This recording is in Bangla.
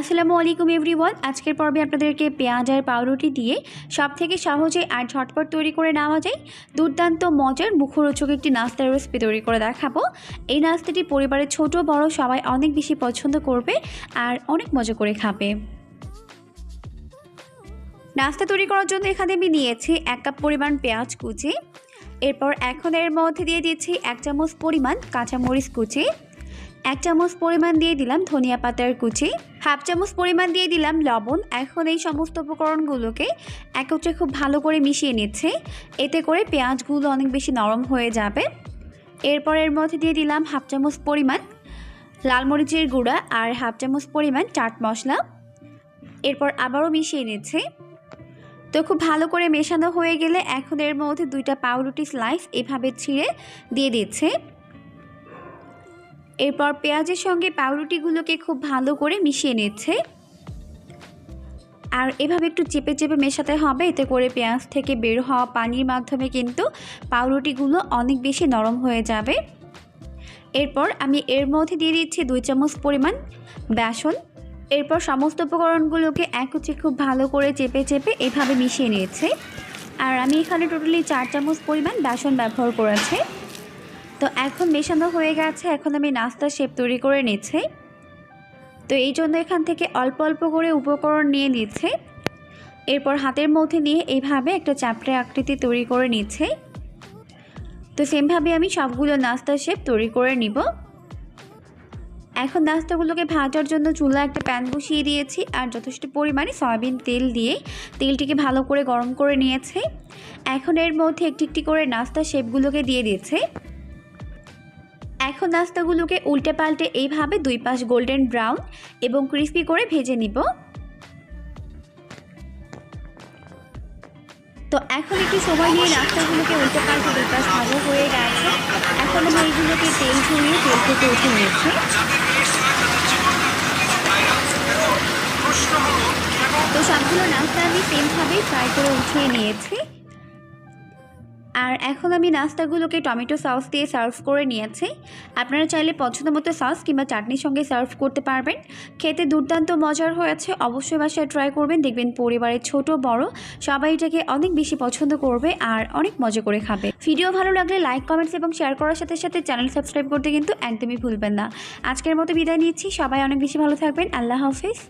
আসসালামু আলাইকুম এভরিওয়ান। আজকের পর্বে আপনাদেরকে পেঁয়াজ আর পাউরুটি দিয়ে সবথেকে সহজে আর ঝটপট তৈরি করে নেওয়া যায় দুর্দান্ত মজার মুখরোচক একটি নাস্তার রেসিপি তৈরি করে দেখাবো। এই নাস্তাটি পরিবারের ছোট বড় সবাই অনেক বেশি পছন্দ করবে আর অনেক মজা করে খাবে। নাস্তা তৈরি করার জন্য এখানে আমি নিয়েছি 1 কাপ পরিমাণ পেঁয়াজ কুচি। এরপর এখন এর মধ্যে দিয়ে দিচ্ছি 1 চামচ পরিমাণ কাঁচামরিচ কুচি, 1 চামচ পরিমাণ দিয়ে দিলাম ধনিয়া পাতার কুচি, হাফ চামচ পরিমাণ দিয়ে দিলাম লবণ। এখন এই সমস্ত উপকরণগুলোকে একত্রে খুব ভালো করে মিশিয়ে নিচ্ছে, এতে করে পেঁয়াজগুলো অনেক বেশি নরম হয়ে যাবে। এরপর এর মধ্যে দিয়ে দিলাম হাফ চামচ পরিমাণ লাল মরিচের গুঁড়া আর হাফ চামচ পরিমাণ চাট মশলা। এরপর আবারও মিশিয়ে নিচ্ছে। তো খুব ভালো করে মেশানো হয়ে গেলে এখন এর মধ্যে 2টা পাউরুটি স্লাইস এভাবে ছিঁড়ে দিয়ে দিচ্ছে। এরপর পেঁয়াজের সঙ্গে পাউরুটিগুলোকে খুব ভালো করে মিশিয়ে নিচ্ছে আর এভাবে একটু চেপে চেপে মেশাতে হবে, এতে করে পেঁয়াজ থেকে বের হওয়া পানির মাধ্যমে কিন্তু পাউরুটিগুলো অনেক বেশি নরম হয়ে যাবে। এরপর আমি এর মধ্যে দিয়ে দিচ্ছি 2 চামচ পরিমাণ বেসন। এরপর সমস্ত উপকরণগুলোকে একত্রে খুব ভালো করে চেপে চেপে এভাবে মিশিয়ে নিয়েছে আর আমি এখানে টোটালি 4 চামচ পরিমাণ বেসন ব্যবহার করেছি। তো এখন মেশানো হয়ে গেছে, এখন আমি নাস্তার শেপ তৈরি করে নিচ্ছি। তো এই জন্য এখান থেকে অল্প অল্প করে উপকরণ নিয়ে নিচ্ছে। এরপর হাতের মধ্যে নিয়ে এইভাবে একটা চাপড়ে আকৃতি তৈরি করে নিচ্ছে। তো সেমভাবে আমি সবগুলো নাস্তার শেপ তৈরি করে নিব। এখন নাস্তাগুলোকে ভাজার জন্য চুলা একটা প্যান বসিয়ে দিয়েছি আর যথেষ্ট পরিমাণে সয়াবিন তেল দিয়ে তেলটিকে ভালো করে গরম করে নিয়েছে। এখন এর মধ্যে একটি একটি করে নাস্তার শেপগুলোকে দিয়ে দিচ্ছে। এখন নাস্তাগুলোকে উল্টে পাল্টে এইভাবে 2 পাশ গোল্ডেন ব্রাউন এবং ক্রিস্পি করে ভেজে নিব। তো এখন একটু সময় নিয়ে নাস্তাগুলোকে উল্টে পাল্টে 2 পাশ ভাজা হয়ে গেছে। এখন আমি এইগুলোকে তেল ঝরিয়ে তেল থেকে উঠে নিয়েছি। তো সবগুলো নাস্তা আমি সেমভাবেই ফ্রাই করে উঠিয়ে নিয়েছি আর এখন আমি নাস্তাগুলোকে টমেটো সস দিয়ে সার্ভ করে নিয়েছি। আপনারা চাইলে পছন্দ মতো সস কিংবা চাটনির সঙ্গে সার্ভ করতে পারবেন। খেতে দুর্দান্ত মজার হয়েছে, অবশ্যই বাসায় ট্রাই করবেন, দেখবেন পরিবারের ছোট বড় সবাই এটাকে অনেক বেশি পছন্দ করবে আর অনেক মজা করে খাবে। ভিডিও ভালো লাগলে লাইক কমেন্টস এবং শেয়ার করার সাথে সাথে চ্যানেল সাবস্ক্রাইব করতে কিন্তু একদমই ভুলবেন না। আজকের মতো বিদায় নিচ্ছি, সবাই অনেক বেশি ভালো থাকবেন। আল্লাহ হাফিজ।